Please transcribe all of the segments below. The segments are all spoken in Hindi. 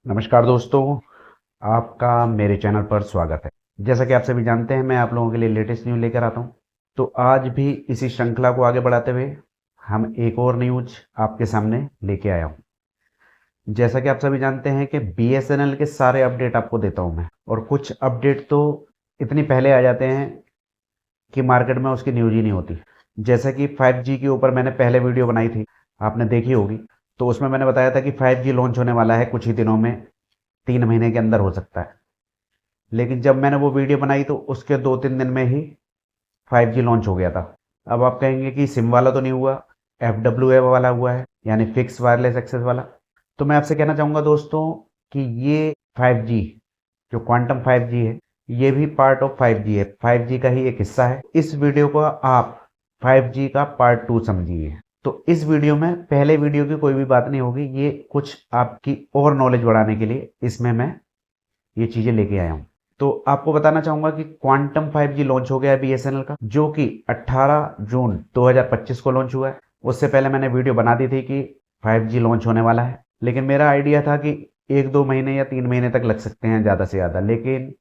नमस्कार दोस्तों, आपका मेरे चैनल पर स्वागत है। जैसा कि आप सभी जानते हैं, मैं आप लोगों के लिए लेटेस्ट न्यूज़ लेकर आता हूं। तो आज भी इसी श्रृंखला को आगे बढ़ाते हुए हम एक और न्यूज़ आपके सामने लेके आया हूं। जैसा कि आप सभी जानते हैं कि बीएसएनएल के सारे अपडेट आपको देता हूं मैं, और कुछ अपडेट तो इतनी पहले आ जाते हैं कि मार्केट में उसकी न्यूज़ ही नहीं होती। जैसा कि 5G के ऊपर मैंने पहले वीडियो बनाई थी, आपने देखी होगी। तो उसमें मैंने बताया था कि 5G लॉन्च होने वाला है कुछ ही दिनों में, 3 महीने के अंदर हो सकता है। लेकिन जब मैंने वो वीडियो बनाई तो उसके 2-3 दिन में ही 5G लॉन्च हो गया था। अब आप कहेंगे कि सिम वाला तो नहीं हुआ, FWA वाला हुआ है, यानी फिक्स वायरलेस एक्सेस वाला। तो मैं आपसे कहना चाहूँगा दोस्तों कि ये 5G जो क्वांटम 5G है, ये भी पार्ट ऑफ 5G है, 5G का ही एक हिस्सा है। इस वीडियो को आप 5G का पार्ट 2 समझिए। तो इस वीडियो में पहले वीडियो की कोई भी बात नहीं होगी, ये कुछ आपकी और नॉलेज बढ़ाने के लिए इसमें मैं ये चीज़ें लेके आया हूँ। तो आपको बताना चाहूँगा कि क्वांटम 5G लॉन्च हो गया है बीएसएनएल का, जो कि 18 जून 2025 को लॉन्च हुआ है। उससे पहले मैंने वीडियो बना दी थी कि 5G लॉन्च होने वाला है, लेकिन मेरा आइडिया था कि 1-2 महीने या 3 महीने तक लग सकते हैं ज़्यादा से ज़्यादा। लेकिन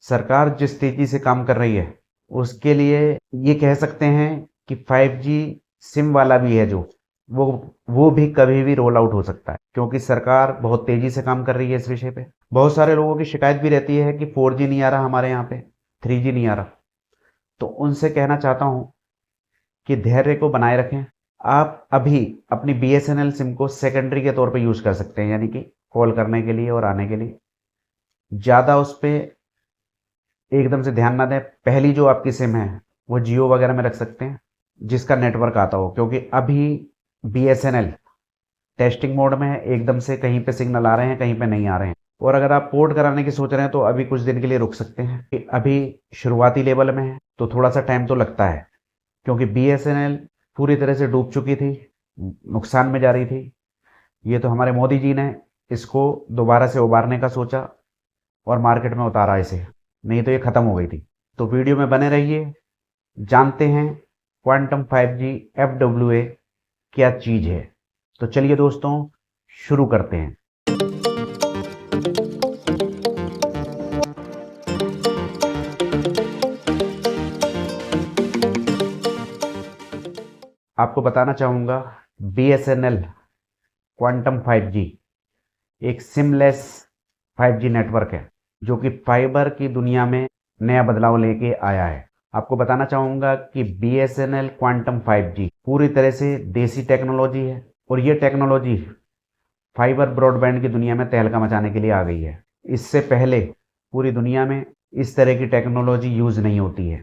सरकार जिस तेज़ी से काम कर रही है, उसके लिए ये कह सकते हैं कि 5G सिम वाला भी है जो वो वो भी कभी भी रोल आउट हो सकता है, क्योंकि सरकार बहुत तेजी से काम कर रही है इस विषय पे। बहुत सारे लोगों की शिकायत भी रहती है कि 4G नहीं आ रहा हमारे यहाँ पे, 3G नहीं आ रहा। तो उनसे कहना चाहता हूँ कि धैर्य को बनाए रखें। आप अभी अपनी बीएसएनएल सिम को सेकेंडरी के तौर पे यूज कर सकते हैं, यानी कि कॉल करने के लिए और आने के लिए। ज़्यादा उस पर एकदम से ध्यान ना दें। पहली जो आपकी सिम है वो जियो वगैरह में रख सकते हैं, जिसका नेटवर्क आता हो, क्योंकि अभी बीएसएनएल टेस्टिंग मोड में है। एकदम से कहीं पे सिग्नल आ रहे हैं, कहीं पे नहीं आ रहे हैं। और अगर आप पोर्ट कराने की सोच रहे हैं तो अभी कुछ दिन के लिए रुक सकते हैं, कि अभी शुरुआती लेवल में है, तो थोड़ा सा टाइम तो लगता है, क्योंकि बीएसएनएल पूरी तरह से डूब चुकी थी, नुकसान में जा रही थी। ये तो हमारे मोदी जी ने इसको दोबारा से उबारने का सोचा और मार्केट में उतारा इसे, नहीं तो ये खत्म हो गई थी। तो वीडियो में बने रहिए, जानते हैं क्वांटम 5G FWA क्या चीज़ है। तो चलिए दोस्तों, शुरू करते हैं। आपको बताना चाहूँगा, बीएसएनएल क्वांटम 5G एक सिमलेस 5G नेटवर्क है, जो कि फाइबर की दुनिया में नया बदलाव लेके आया है। आपको बताना चाहूँगा कि बीएसएनएल क्वांटम 5G पूरी तरह से देसी टेक्नोलॉजी है, और ये टेक्नोलॉजी फाइबर ब्रॉडबैंड की दुनिया में तहलका मचाने के लिए आ गई है। इससे पहले पूरी दुनिया में इस तरह की टेक्नोलॉजी यूज़ नहीं होती है।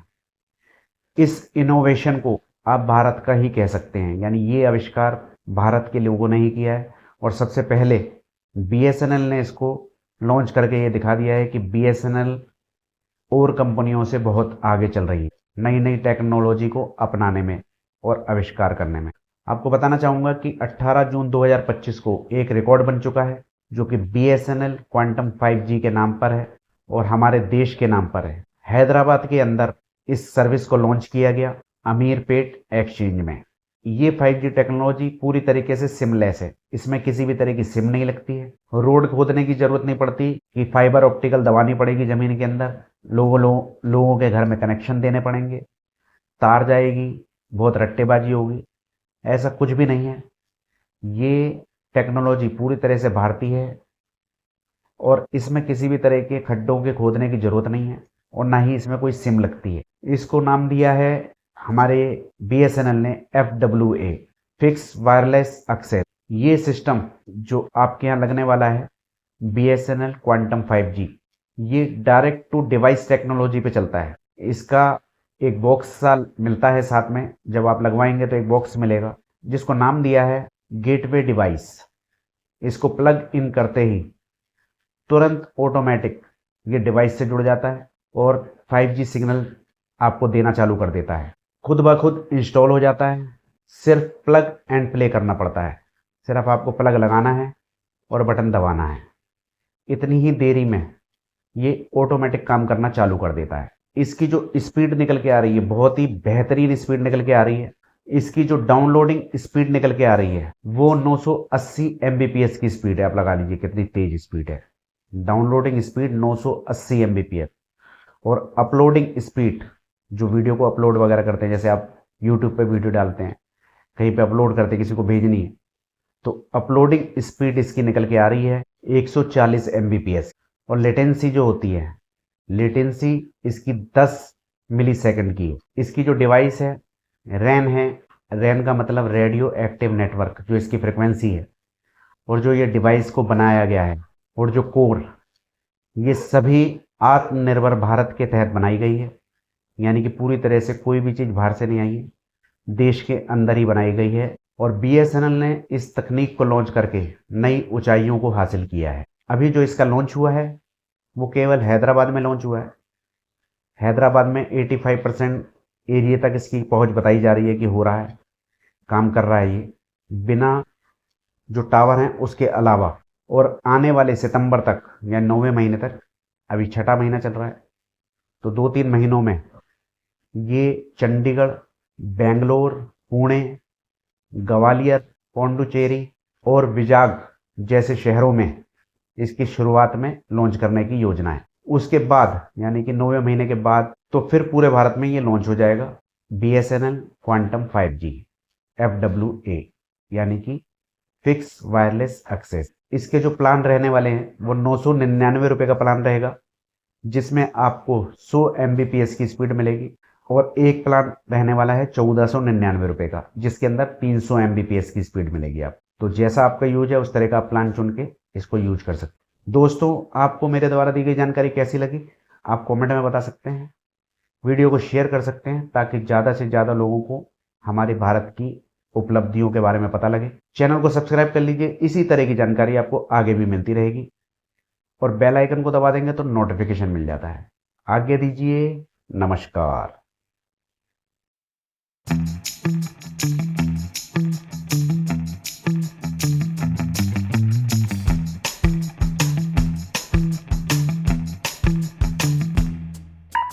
इस इनोवेशन को आप भारत का ही कह सकते हैं, यानी ये आविष्कार भारत के लोगों ने ही किया है, और सबसे पहले बीएसएनएल ने इसको लॉन्च करके ये दिखा दिया है कि बीएसएनएल और कंपनियों से बहुत आगे चल रही है नई नई टेक्नोलॉजी को अपनाने में और आविष्कार करने में। आपको बताना चाहूँगा कि 18 जून 2025 को एक रिकॉर्ड बन चुका है, जो कि बीएसएनएल क्वांटम 5G के नाम पर है और हमारे देश के नाम पर है। हैदराबाद के अंदर इस सर्विस को लॉन्च किया गया, अमीरपेट एक्सचेंज में। ये 5G टेक्नोलॉजी पूरी तरीके से सिमलेस है, इसमें किसी भी तरह की सिम नहीं लगती है, रोड खोदने की जरूरत नहीं पड़ती कि फाइबर ऑप्टिकल दबानी पड़ेगी ज़मीन के अंदर, लोगों के घर में कनेक्शन देने पड़ेंगे, तार जाएगी, बहुत रट्टेबाजी होगी। ऐसा कुछ भी नहीं है। ये टेक्नोलॉजी पूरी तरह से भारतीय है, और इसमें किसी भी तरह के खड्डों के खोदने की ज़रूरत नहीं है, और ना ही इसमें कोई सिम लगती है। इसको नाम दिया है हमारे बीएसएनएल ने FWA, फिक्स वायरलेस एक्सेस। ये सिस्टम जो आपके यहाँ लगने वाला है बीएसएनएल क्वांटम 5G, ये डायरेक्ट टू डिवाइस टेक्नोलॉजी पे चलता है। इसका एक बॉक्स सा मिलता है साथ में, जब आप लगवाएंगे तो एक बॉक्स मिलेगा जिसको नाम दिया है गेटवे डिवाइस। इसको प्लग इन करते ही तुरंत ऑटोमेटिक ये डिवाइस से जुड़ जाता है और 5G सिग्नल आपको देना चालू कर देता है। खुद ब खुद इंस्टॉल हो जाता है, सिर्फ प्लग एंड प्ले करना पड़ता है। सिर्फ आपको प्लग लगाना है और बटन दबाना है। इतनी ही देरी में ये ऑटोमेटिक काम करना चालू कर देता है। इसकी जो स्पीड निकल के आ रही है, बहुत ही बेहतरीन स्पीड निकल के आ रही है। इसकी जो डाउनलोडिंग स्पीड निकल के आ रही है वो 980 Mbps की स्पीड है। आप लगा लीजिए कितनी तेज स्पीड है। Downloading speed 980 Mbps। और अपलोडिंग स्पीड, जो वीडियो को अपलोड वगैरह करते हैं, जैसे आप यूट्यूब पे वीडियो डालते हैं, कहीं पे अपलोड करते हैं, किसी को भेजनी है, तो अपलोडिंग स्पीड इसकी निकल के आ रही है 140 Mbps। और लेटेंसी जो होती है, लेटेंसी इसकी 10 मिली सेकेंड की है। इसकी जो डिवाइस है, रैन है, रैन का मतलब रेडियो एक्टिव नेटवर्क, जो इसकी फ्रिक्वेंसी है, और जो ये डिवाइस को बनाया गया है, और जो कोर, ये सभी आत्मनिर्भर भारत के तहत बनाई गई है। यानी कि पूरी तरह से कोई भी चीज़ बाहर से नहीं आई है, देश के अंदर ही बनाई गई है। और BSNL ने इस तकनीक को लॉन्च करके नई ऊंचाइयों को हासिल किया है। अभी जो इसका लॉन्च हुआ है वो केवल हैदराबाद में लॉन्च हुआ है। हैदराबाद में 85% एरिया तक इसकी पहुंच बताई जा रही है कि हो रहा है, काम कर रहा है ये, बिना जो टावर हैं उसके अलावा। और आने वाले सितंबर तक या 9वें महीने तक, अभी 6ठा महीना चल रहा है, तो 2-3 महीनों में ये चंडीगढ़, बेंगलोर, पुणे, ग्वालियर, पौंडुचेरी और विजाग जैसे शहरों में इसकी शुरुआत में लॉन्च करने की योजना है। उसके बाद यानी कि 9वें महीने के बाद तो फिर पूरे भारत में ये लॉन्च हो जाएगा BSNL क्वांटम 5G FWA, यानी कि फिक्स वायरलेस एक्सेस। इसके जो प्लान रहने वाले हैं वो 999 रुपये का प्लान रहेगा, जिसमें आपको 100 Mbps की स्पीड मिलेगी। और एक प्लान रहने वाला है 1499 रुपये का, जिसके अंदर 300 Mbps की स्पीड मिलेगी। आप तो जैसा आपका यूज है उस तरह का आप प्लान चुन के इसको यूज कर सकते हैं। दोस्तों, आपको मेरे द्वारा दी गई जानकारी कैसी लगी आप कमेंट में बता सकते हैं। वीडियो को शेयर कर सकते हैं ताकि ज़्यादा से ज़्यादा लोगों को हमारे भारत की उपलब्धियों के बारे में पता लगे। चैनल को सब्सक्राइब कर लीजिए, इसी तरह की जानकारी आपको आगे भी मिलती रहेगी। और बेल आइकन को दबा देंगे तो नोटिफिकेशन मिल जाता है। आगे दीजिए, नमस्कार।